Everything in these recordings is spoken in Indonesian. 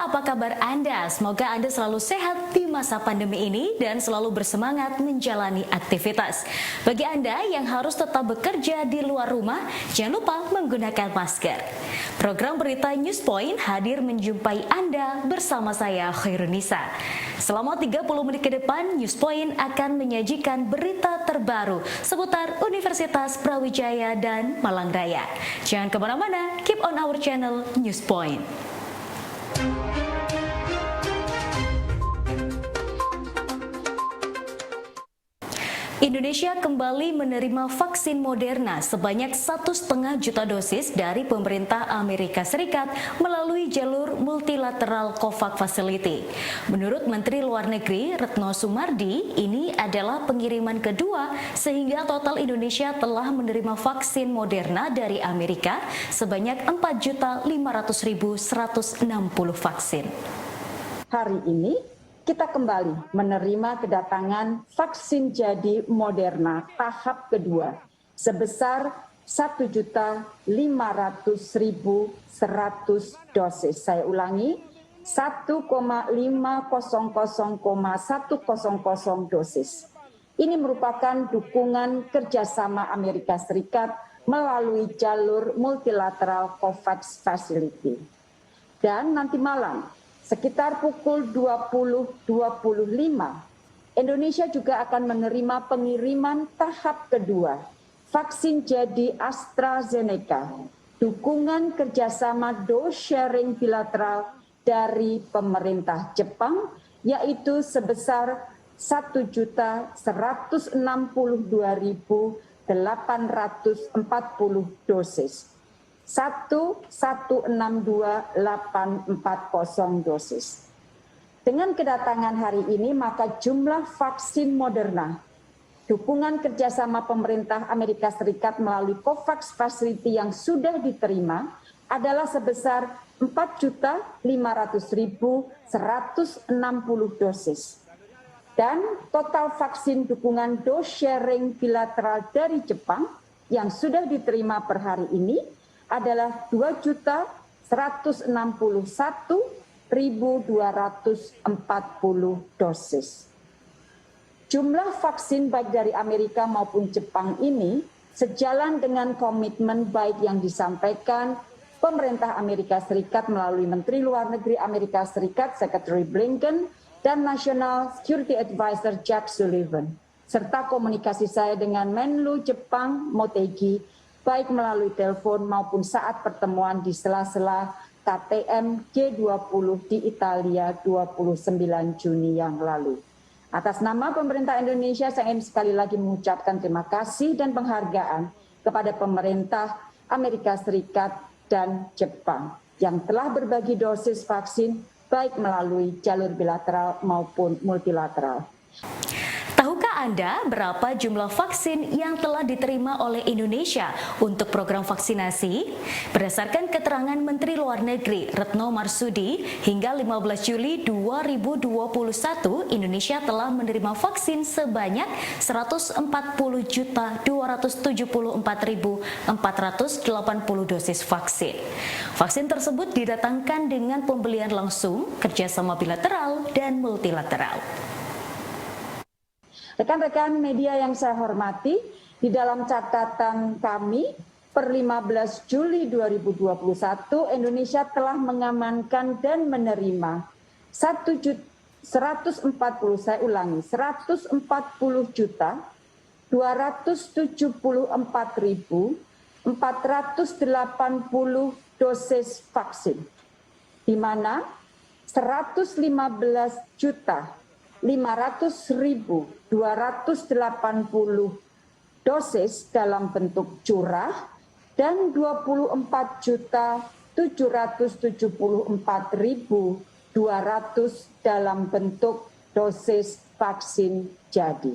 apa kabar Anda? Semoga Anda selalu sehat di masa pandemi ini dan selalu bersemangat menjalani aktivitas. Bagi Anda yang harus tetap bekerja di luar rumah, jangan lupa menggunakan masker. Program Berita Newspoint hadir menjumpai Anda bersama saya Khairunisa. Selama 30 menit ke depan, Newspoint akan menyajikan berita terbaru seputar Universitas Brawijaya dan Malang Raya. Jangan kemana-mana, keep on our channel Newspoint. Indonesia kembali menerima vaksin Moderna sebanyak 1,5 juta dosis dari pemerintah Amerika Serikat melalui jalur multilateral COVAX Facility. Menurut Menteri Luar Negeri Retno Soemardi, ini adalah pengiriman kedua sehingga total Indonesia telah menerima vaksin Moderna dari Amerika sebanyak 4.500.160 vaksin. Hari ini kita kembali menerima kedatangan vaksin jadi Moderna tahap kedua sebesar 1.500.100 dosis. Saya ulangi, 1,500,100 dosis. Ini merupakan dukungan kerjasama Amerika Serikat melalui jalur multilateral COVAX Facility. Dan nanti malam, sekitar pukul 20.25, Indonesia juga akan menerima pengiriman tahap kedua vaksin jadi AstraZeneca, dukungan kerjasama dose sharing bilateral dari pemerintah Jepang, yaitu sebesar 1.162.840 dosis. 1.162.840 dosis. Dengan kedatangan hari ini, maka jumlah vaksin Moderna, dukungan kerjasama pemerintah Amerika Serikat melalui COVAX Facility yang sudah diterima adalah sebesar 4.500.160 dosis. Dan total vaksin dukungan dose sharing bilateral dari Jepang yang sudah diterima per hari ini adalah 2.161.240 dosis. Jumlah vaksin baik dari Amerika maupun Jepang ini sejalan dengan komitmen baik yang disampaikan pemerintah Amerika Serikat melalui Menteri Luar Negeri Amerika Serikat, Secretary Blinken, dan National Security Advisor Jack Sullivan, serta komunikasi saya dengan Menlu Jepang Motegi, baik melalui telepon maupun saat pertemuan di sela-sela KTM G20 di Italia 29 Juni yang lalu. Atas nama pemerintah Indonesia, saya ingin sekali lagi mengucapkan terima kasih dan penghargaan kepada pemerintah Amerika Serikat dan Jepang yang telah berbagi dosis vaksin baik melalui jalur bilateral maupun multilateral. Tahukah Anda berapa jumlah vaksin yang telah diterima oleh Indonesia untuk program vaksinasi? Berdasarkan keterangan Menteri Luar Negeri Retno Marsudi, hingga 15 Juli 2021, Indonesia telah menerima vaksin sebanyak 140.274.480 dosis vaksin. Vaksin tersebut didatangkan dengan pembelian langsung, kerjasama bilateral, dan multilateral. Rekan-rekan media yang saya hormati, di dalam catatan kami per 15 Juli 2021, Indonesia telah mengamankan dan menerima 140.274.480 dosis vaksin, di mana 115.500.280 dosis dalam bentuk curah dan 24.774.200 dalam bentuk dosis vaksin jadi.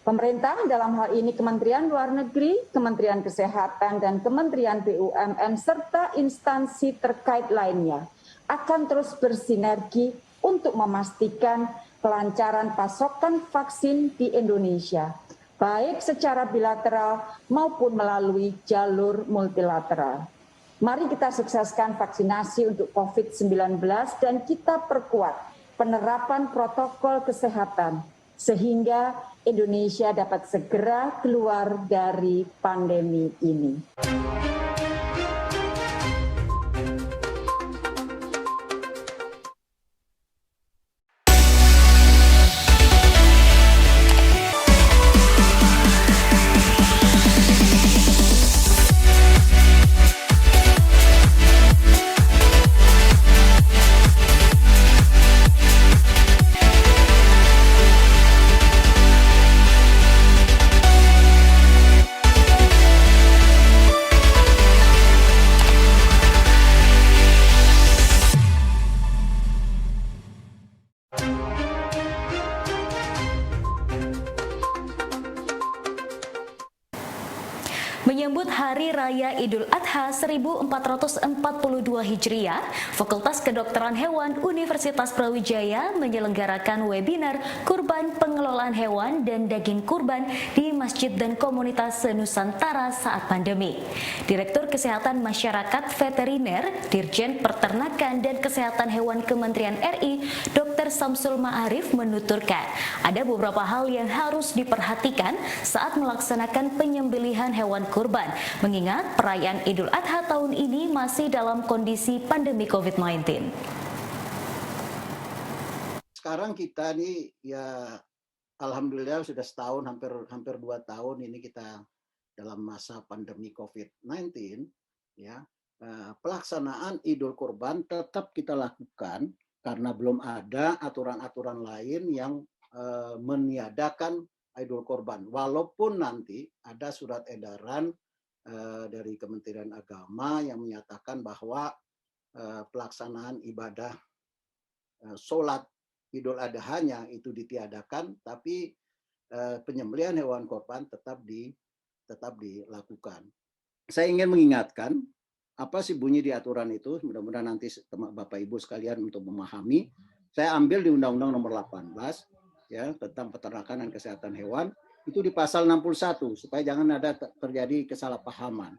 Pemerintah dalam hal ini Kementerian Luar Negeri, Kementerian Kesehatan, dan Kementerian BUMN serta instansi terkait lainnya akan terus bersinergi untuk memastikan kelancaran pasokan vaksin di Indonesia, baik secara bilateral maupun melalui jalur multilateral. Mari kita sukseskan vaksinasi untuk COVID-19 dan kita perkuat penerapan protokol kesehatan sehingga Indonesia dapat segera keluar dari pandemi ini. Menyambut Hari Raya Idul Adha 1442 Hijriah, Fakultas Kedokteran Hewan Universitas Brawijaya menyelenggarakan webinar Kurban Pengelolaan Hewan dan Daging Kurban di Masjid dan Komunitas se-Nusantara saat pandemi. Direktur Kesehatan Masyarakat Veteriner, Dirjen Peternakan dan Kesehatan Hewan Kementerian RI, Dr. Samsul Ma'arif menuturkan, ada beberapa hal yang harus diperhatikan saat melaksanakan penyembelihan hewan kurban, mengingat perayaan Idul Adha tahun ini masih dalam kondisi pandemi COVID-19. Sekarang kita nih ya alhamdulillah sudah setahun, hampir 2 tahun ini kita dalam masa pandemi COVID-19 ya. Pelaksanaan Idul Kurban tetap kita lakukan karena belum ada aturan-aturan lain yang meniadakan Idul Kurban. Walaupun nanti ada surat edaran dari Kementerian Agama yang menyatakan bahwa pelaksanaan ibadah sholat Idul Adha-nya itu ditiadakan, tapi penyembelihan hewan kurban tetap dilakukan. Saya ingin mengingatkan apa sih bunyi di aturan itu, mudah-mudahan nanti Bapak Ibu sekalian untuk memahami. Saya ambil di Undang-Undang Nomor 18 ya tentang peternakan dan kesehatan hewan, itu di pasal 61 supaya jangan ada terjadi kesalahpahaman.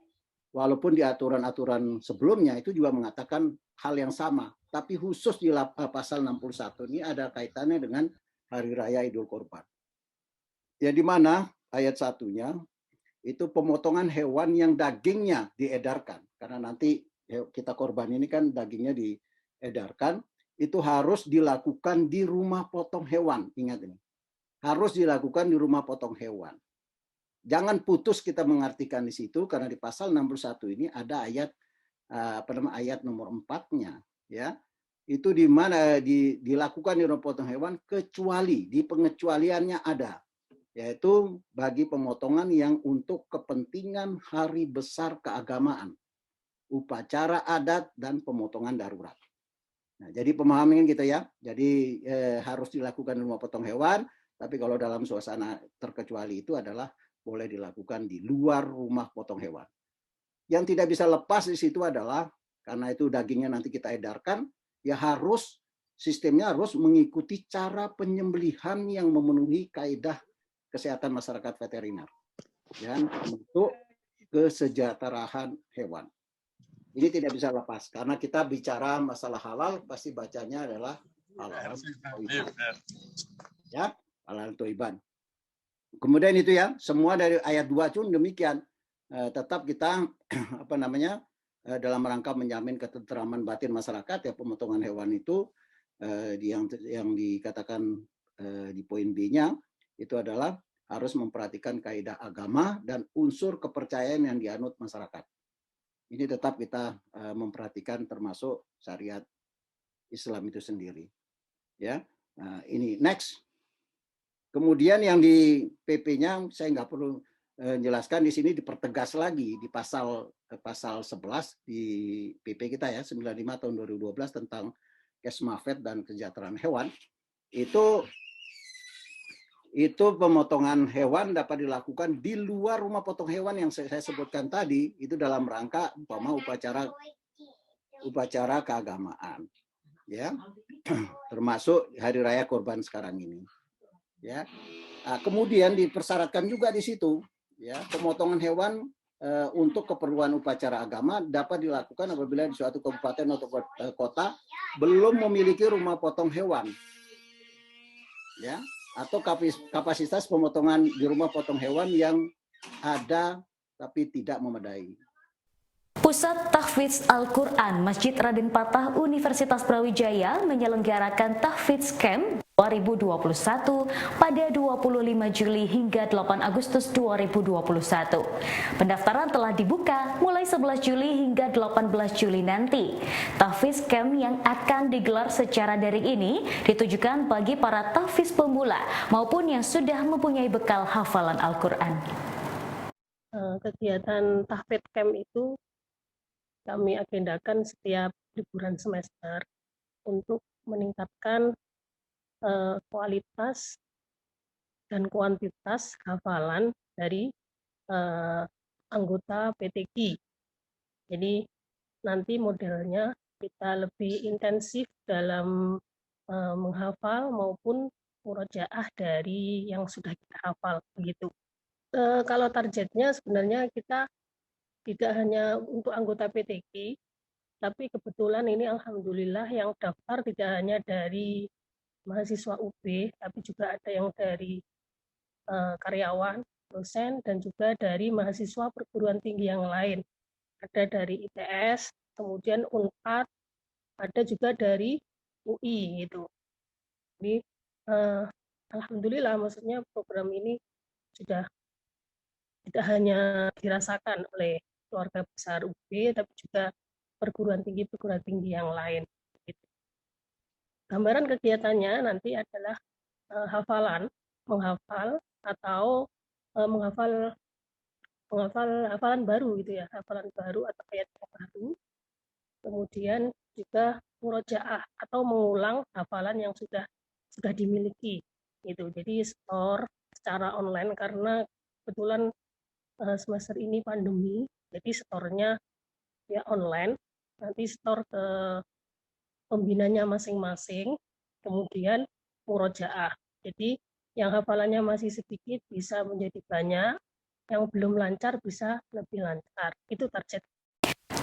Walaupun di aturan-aturan sebelumnya itu juga mengatakan hal yang sama, tapi khusus di pasal 61 ini ada kaitannya dengan Hari Raya Idul Kurban. Ya di mana ayat satunya itu pemotongan hewan yang dagingnya diedarkan, karena nanti kita korban ini kan dagingnya diedarkan, itu harus dilakukan di rumah potong hewan. Ingat ini, harus dilakukan di rumah potong hewan. Jangan putus kita mengartikan di situ, karena di pasal 61 ini ada ayat ayat nomor 4-nya ya. Itu di mana dilakukan di rumah potong hewan kecuali di pengecualiannya ada, yaitu bagi pemotongan yang untuk kepentingan hari besar keagamaan, upacara adat dan pemotongan darurat. Nah, jadi pemahaman kita ya. Jadi harus dilakukan di rumah potong hewan, tapi kalau dalam suasana terkecuali itu adalah boleh dilakukan di luar rumah potong hewan. Yang tidak bisa lepas di situ adalah karena itu dagingnya nanti kita edarkan, ya harus sistemnya harus mengikuti cara penyembelihan yang memenuhi kaidah kesehatan masyarakat veteriner dan untuk kesejahteraan hewan. Ini tidak bisa lepas karena kita bicara masalah halal pasti bacanya adalah halal ya, halal toiban. Kemudian itu ya, semua dari ayat 2 pun demikian. Tetap kita dalam rangka menjamin ketentraman batin masyarakat ya, pemotongan hewan itu yang dikatakan di poin B-nya itu adalah harus memperhatikan kaidah agama dan unsur kepercayaan yang dianut masyarakat. Ini tetap kita memperhatikan termasuk syariat Islam itu sendiri. Ya, nah, ini next. Kemudian yang di PP-nya saya nggak perlu jelaskan, di sini dipertegas lagi di pasal 11 di PP kita ya 95 tahun 2012 tentang Kesmafet dan kesejahteraan hewan. Itu pemotongan hewan dapat dilakukan di luar rumah potong hewan yang saya sebutkan tadi, itu dalam rangka upacara keagamaan ya, termasuk hari raya kurban sekarang ini ya. Nah, kemudian dipersyaratkan juga di situ ya, pemotongan hewan untuk keperluan upacara agama dapat dilakukan apabila di suatu kabupaten atau kota belum memiliki rumah potong hewan, ya, atau kapasitas pemotongan di rumah potong hewan yang ada tapi tidak memadai. Pusat Tahfidz Al-Quran Masjid Raden Patah Universitas Brawijaya menyelenggarakan Tahfidz Camp 2021 pada 25 Juli hingga 8 Agustus 2021. Pendaftaran telah dibuka mulai 11 Juli hingga 18 Juli nanti. Tahfidz Camp yang akan digelar secara daring ini ditujukan bagi para tahfidz pemula maupun yang sudah mempunyai bekal hafalan Al-Quran. Kegiatan Tahfidz Camp itu kami agendakan setiap liburan semester untuk meningkatkan kualitas dan kuantitas hafalan dari anggota PTQ. Jadi nanti modelnya kita lebih intensif dalam menghafal maupun murojaah dari yang sudah kita hafal begitu. Kalau targetnya sebenarnya kita tidak hanya untuk anggota PTQ, tapi kebetulan ini alhamdulillah yang daftar tidak hanya dari mahasiswa UB, tapi juga ada yang dari karyawan, dosen, dan juga dari mahasiswa perguruan tinggi yang lain. Ada dari ITS, kemudian UNPAD, ada juga dari UI gitu. Jadi alhamdulillah, maksudnya program ini sudah tidak hanya dirasakan oleh keluarga besar UB, tapi juga perguruan tinggi yang lain. Gambaran kegiatannya nanti adalah menghafal atau menghafal hafalan baru gitu ya, hafalan baru atau ayat baru. Kemudian juga murojaah atau mengulang hafalan yang sudah dimiliki gitu. Jadi store secara online karena kebetulan semester ini pandemi, jadi store-nya ya online, nanti store ke pembinanya masing-masing, kemudian murojaah. Jadi yang hafalannya masih sedikit bisa menjadi banyak, yang belum lancar bisa lebih lancar. Itu target.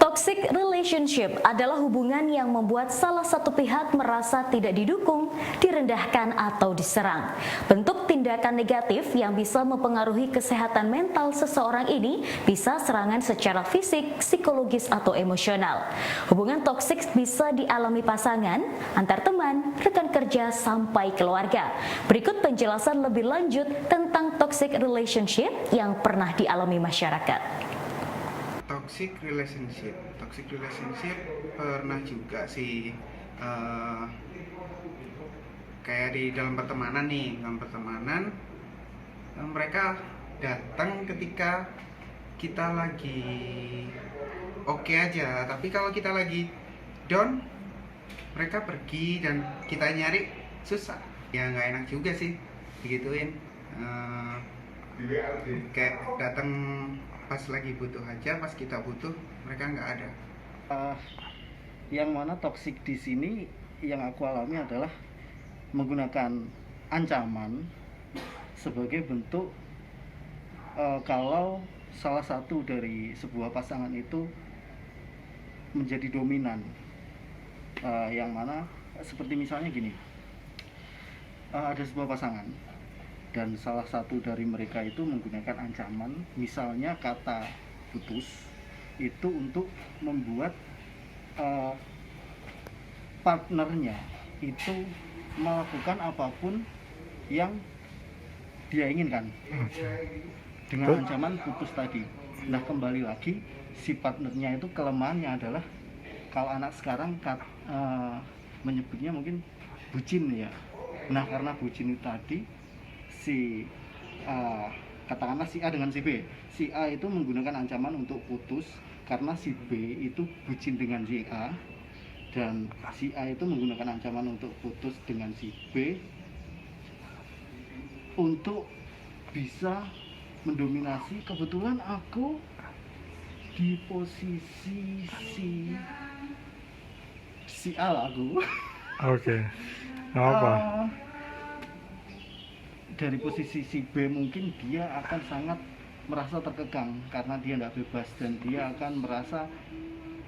Toxic relationship adalah hubungan yang membuat salah satu pihak merasa tidak didukung, direndahkan atau diserang. Bentuk tindakan negatif yang bisa mempengaruhi kesehatan mental seseorang ini bisa serangan secara fisik, psikologis atau emosional. Hubungan toksik bisa dialami pasangan, antar teman, rekan kerja sampai keluarga. Berikut penjelasan lebih lanjut tentang toxic relationship yang pernah dialami masyarakat. Toxic relationship pernah juga sih kayak di dalam pertemanan mereka datang ketika kita lagi oke aja, tapi kalau kita lagi down mereka pergi dan kita nyari susah. Ya nggak enak juga sih digituin, kayak datang pas lagi butuh aja, pas kita butuh mereka nggak ada. Yang mana toksik di sini yang aku alami adalah menggunakan ancaman sebagai bentuk kalau salah satu dari sebuah pasangan itu menjadi dominan, yang mana seperti misalnya gini, ada sebuah pasangan dan salah satu dari mereka itu menggunakan ancaman, misalnya kata putus, itu untuk membuat partnernya itu melakukan apapun yang dia inginkan dengan ancaman putus tadi. Nah, kembali lagi si partnernya itu kelemahannya adalah kalau anak sekarang menyebutnya mungkin bucin ya. Nah, karena bucin itu tadi katakanlah si A dengan si B. Si A itu menggunakan ancaman untuk putus karena si B itu bucin dengan si A, dan si A itu menggunakan ancaman untuk putus dengan si B untuk bisa mendominasi. Kebetulan aku di posisi si A lah aku. Oke. Apa? Dari posisi si B mungkin dia akan sangat merasa terkekang karena dia nggak bebas, dan dia akan merasa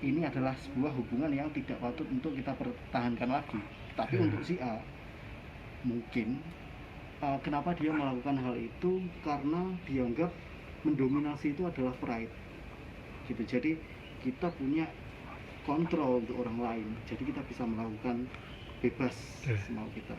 ini adalah sebuah hubungan yang tidak patut untuk kita pertahankan lagi. Tapi untuk si A, mungkin kenapa dia melakukan hal itu, karena dianggap mendominasi itu adalah pride gitu. Jadi kita punya kontrol untuk orang lain, jadi kita bisa melakukan bebas semau kita.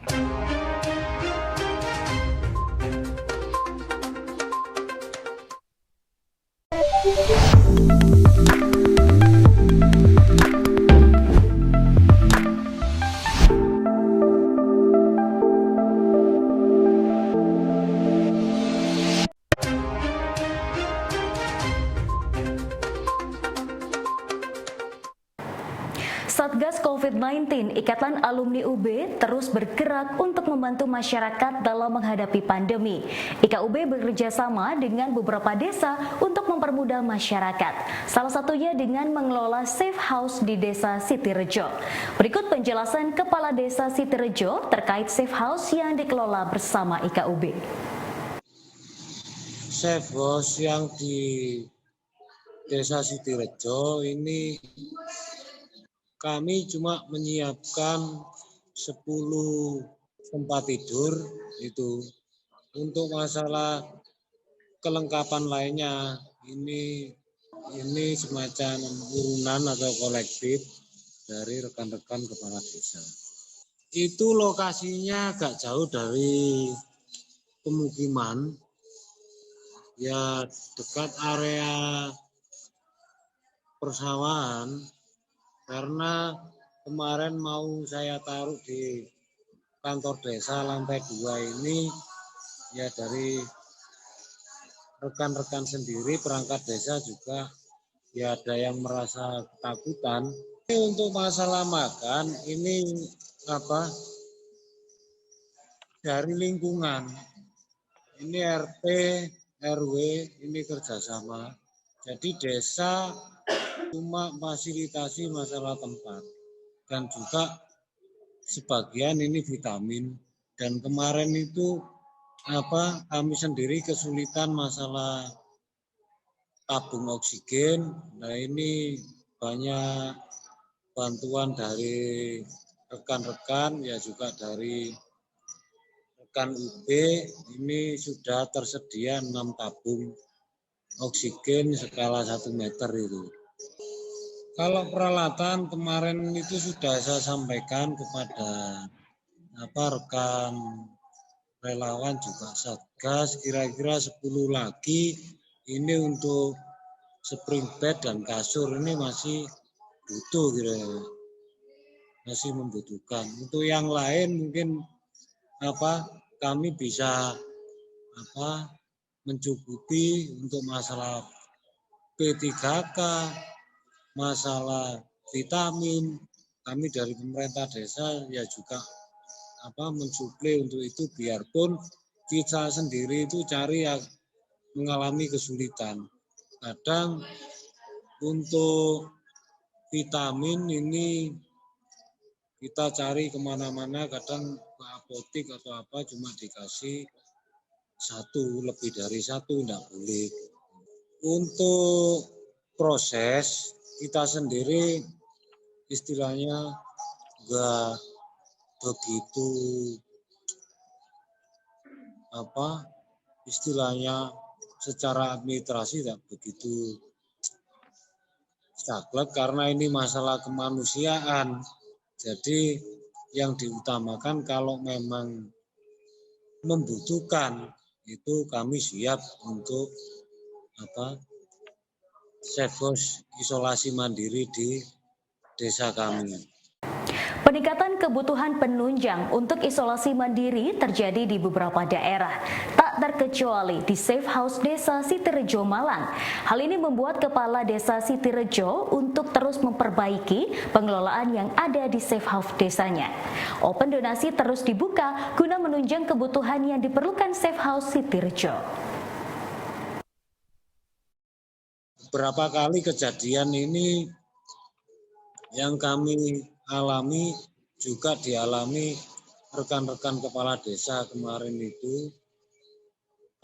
Satgas COVID-19 Ikatan Alumni UB terus bergerak untuk membantu masyarakat dalam menghadapi pandemi. IKUB bekerja sama dengan beberapa desa untuk mempermudah masyarakat. Salah satunya dengan mengelola safe house di Desa Sitirejo. Berikut penjelasan Kepala Desa Sitirejo terkait safe house yang dikelola bersama IKUB. Safe house yang di Desa Sitirejo ini kami cuma menyiapkan 10 tempat tidur itu. Untuk masalah kelengkapan lainnya ini semacam urunan atau kolektif dari rekan-rekan kepala desa. Itu lokasinya agak jauh dari pemukiman, ya dekat area persawahan. Karena kemarin mau saya taruh di kantor desa lantai 2 ini, ya dari rekan-rekan sendiri perangkat desa juga ya ada yang merasa ketakutan. Untuk masalah makan ini dari lingkungan, ini RT, RW ini kerjasama. Jadi desa cuma fasilitasi masalah tempat dan juga sebagian ini vitamin. Dan kemarin itu kami sendiri kesulitan masalah tabung oksigen. Nah ini banyak bantuan dari rekan-rekan, ya juga dari rekan UB. Ini sudah tersedia 6 tabung oksigen skala 1 meter itu. Kalau peralatan kemarin itu sudah saya sampaikan kepada rekan relawan juga Satgas, kira-kira 10 lagi ini untuk spring bed dan kasur ini masih butuh kira-kira. Masih membutuhkan. Untuk yang lain mungkin kami bisa mencukupi untuk masalah P3K, masalah vitamin. Kami dari pemerintah desa ya juga mensuplai untuk itu, biarpun kita sendiri itu cari yang mengalami kesulitan. Kadang untuk vitamin ini kita cari kemana-mana, kadang ke apotik atau apa cuma dikasih 1, lebih dari 1 enggak boleh. Untuk proses kita sendiri istilahnya enggak begitu istilahnya secara administrasi tidak begitu saklek karena ini masalah kemanusiaan. Jadi yang diutamakan kalau memang membutuhkan itu kami siap untuk safe house isolasi mandiri di desa kami. Peningkatan kebutuhan penunjang untuk isolasi mandiri terjadi di beberapa daerah, tak terkecuali di Safe House Desa Sitirejo, Malang. Hal ini membuat Kepala Desa Sitirejo untuk terus memperbaiki pengelolaan yang ada di Safe House desanya. Open donasi terus dibuka guna menunjang kebutuhan yang diperlukan Safe House Sitirejo. Beberapa kali kejadian ini yang kami alami juga dialami rekan-rekan kepala desa kemarin itu,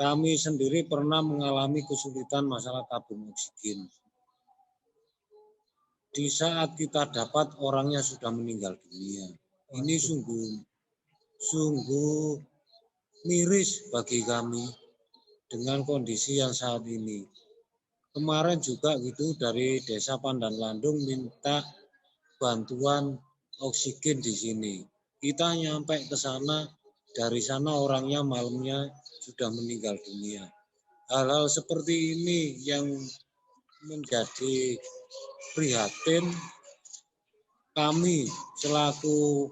kami sendiri pernah mengalami kesulitan masalah tabung oksigen. Di saat kita dapat orangnya sudah meninggal dunia. Ini sungguh miris bagi kami dengan kondisi yang saat ini. Kemarin juga gitu dari Desa Pandan Landung minta bantuan oksigen di sini. Kita nyampe ke sana, dari sana orangnya malamnya sudah meninggal dunia. Hal-hal seperti ini yang menjadi prihatin kami selaku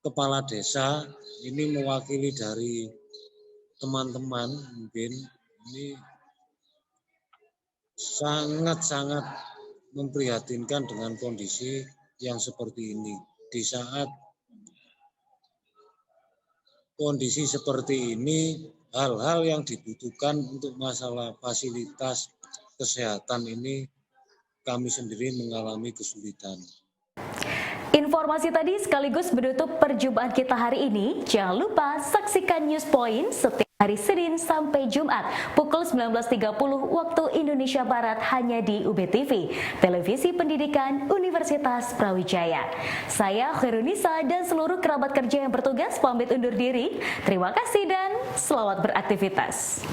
kepala desa ini mewakili dari teman-teman mungkin ini sangat-sangat memprihatinkan dengan kondisi yang seperti ini. Di saat kondisi seperti ini, hal-hal yang dibutuhkan untuk masalah fasilitas kesehatan ini kami sendiri mengalami kesulitan. Informasi tadi sekaligus menutup perjumpaan kita hari ini. Jangan lupa saksikan News Point setiap hari Senin sampai Jumat pukul 19.30 waktu Indonesia Barat hanya di UBTV, Televisi Pendidikan Universitas Brawijaya. Saya Khairunisa dan seluruh kerabat kerja yang bertugas pamit undur diri. Terima kasih dan selamat beraktivitas.